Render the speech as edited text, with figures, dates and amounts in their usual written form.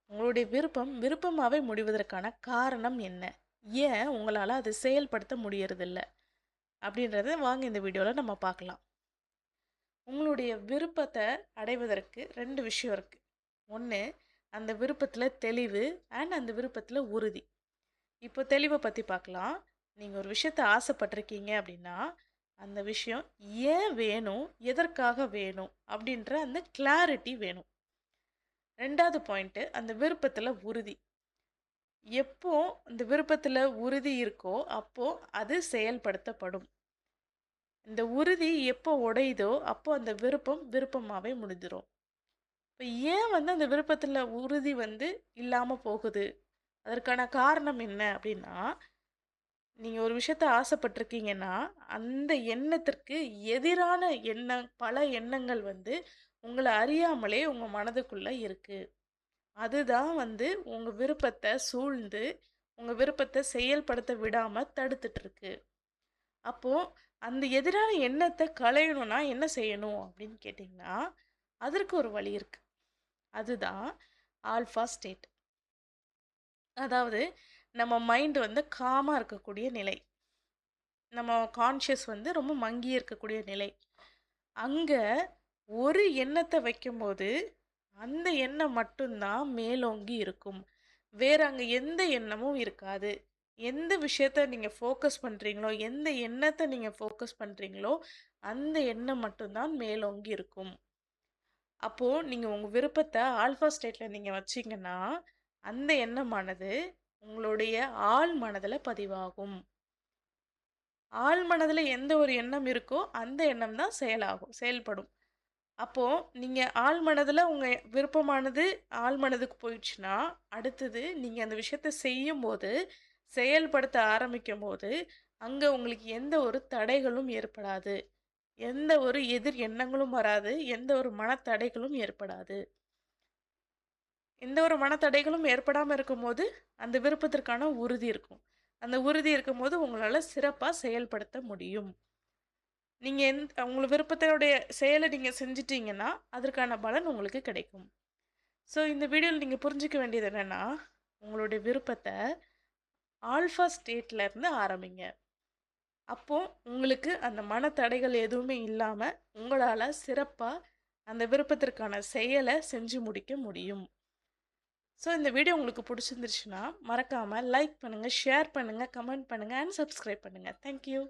உங்களுடைய விருப்பம் விருப்பமாவே முடிவதற்கான காரணம் என்ன? ஏன் உங்களால அதை செயல்படுத்த முடியறதில்ல? அப்படின்றத வாங்க இந்த வீடியோல நம்ம பார்க்கலாம். உங்களுடைய விருப்பத்த அடைவதற்கு 2 விஷயம் இருக்கு. 1 அந்த விருப்பத்தில தெளிவு அந்த விருப்பத்தில உறுதி. இப்போ தெளிவ பத்தி பார்க்கலாம். நீங்க ஒரு விஷயத்த ஆசைப்பட்டுருக்கீங்க அப்படின்னா, அந்த விஷயம் ஏன் வேணும்? எதற்காக வேணும்? அப்படின்ற அந்த கிளாரிட்டி வேணும். 2வது பாயிண்ட் அந்த விருப்பத்தில உறுதி. எப்போ இந்த விருப்பத்துல உறுதி இருக்கோ, அப்போ அது செயல்படுத்தப்படும். இந்த உறுதி எப்போ உடையுதோ, அப்போ அந்த விருப்பம் விருப்பமாவே முடிஞ்சிரும். இப்ப ஏன் அந்த விருப்பத்துல உறுதி இல்லாம போகுது? அதற்கான காரணம் என்ன அப்படின்னா, நீங்க ஒரு விஷயத்த ஆசைப்பட்டுருக்கீங்கன்னா, அந்த எண்ணத்திற்கு எதிரான பல எண்ணங்கள் உங்கள அறியாமலே உங்க மனதுக்குள்ள இருக்கு. அதுதான் உங்க விருப்பத்த சூழ்ந்து, உங்க விருப்பத்த செயல்படுத்த விடாம தடுத்துட்டு இருக்கு. அப்போ அந்த எதிரான எண்ணத்த களையணும்னா என்ன செய்யணும் அப்படின்னு கேட்டீங்கன்னா, அதற்கு ஒரு வழி இருக்கு. அதுதான் ஆல்ஃபா ஸ்டேட். அதாவது நம்ம மைண்ட் காமா இருக்கக்கூடிய நிலை. நம்ம கான்ஷியஸ் ரொம்ப மங்கி இருக்கக்கூடிய நிலை. அங்க ஒரு எண்ணத்த வைக்கும்போது, அந்த எண்ணம் மட்டும் தான் மேலோங்கி இருக்கும். வேற அங்க எந்த எண்ணமும் இருக்காது. எந்த விஷயத்த நீங்க ஃபோக்கஸ் பண்றீங்களோ, எந்த எண்ணத்த நீங்க ஃபோக்கஸ் பண்றீங்களோ, அந்த எண்ணம் மட்டும் தான் மேலோங்கி இருக்கும். அப்போ நீங்க உங்க விருப்பத்த ஆல்ஃபா ஸ்டேட்ல நீங்க வச்சீங்கன்னா, அந்த எண்ணமானது உங்களுடைய ஆழ் மனதில பதிவாகும். ஆழ் மனதில எந்த ஒரு எண்ணம் இருக்கோ, அந்த எண்ணம் தான் செயல்படும். அப்போ நீங்க ஆழ் மனதில உங்க விருப்பமானது ஆழ் மனதுக்கு போயிடுச்சுன்னா, அடுத்தது நீங்க அந்த விஷயத்த செய்யும்போது, செயல்படுத்த ஆரம்பிக்கும்போது, அங்க உங்களுக்கு எந்த ஒரு தடைகளும் ஏற்படாது. எந்த ஒரு எதிர் எண்ணங்களும் வராது. எந்த ஒரு மனத்தடைகளும் ஏற்படாது. எந்த ஒரு மனத்தடைகளும் ஏற்படாம இருக்கும்போது, அந்த விருப்பத்திற்கான உறுதி இருக்கும். அந்த உறுதி இருக்கும்போது உங்களால சிறப்பா செயல்படுத்த முடியும். நீங்க உங்க விருப்பத்தினுடைய செயல நீங்க செஞ்சுட்டீங்கன்னா, அதற்கான பலன் உங்களுக்கு கிடைக்கும். ஸோ இந்த வீடியோல நீங்க புரிஞ்சுக்க வேண்டியது என்னன்னா, உங்களுடைய விருப்பத்த ஆல்ஃபா ஸ்டேட்ல இருந்து ஆரம்பிங்க. அப்போ உங்களுக்கு அந்த மனத்தடைகள் எதுவுமே இல்லாம, உங்களால சிறப்பா அந்த விருப்பத்திற்கான செயல செஞ்சு முடிக்க முடியும். ஸோ இந்த வீடியோ உங்களுக்கு புடிச்சிருந்துச்சுன்னா, மறக்காம லைக் பண்ணுங்க, ஷேர் பண்ணுங்க, கமெண்ட் பண்ணுங்க அண்ட் சப்ஸ்கிரைப் பண்ணுங்க. Thank you.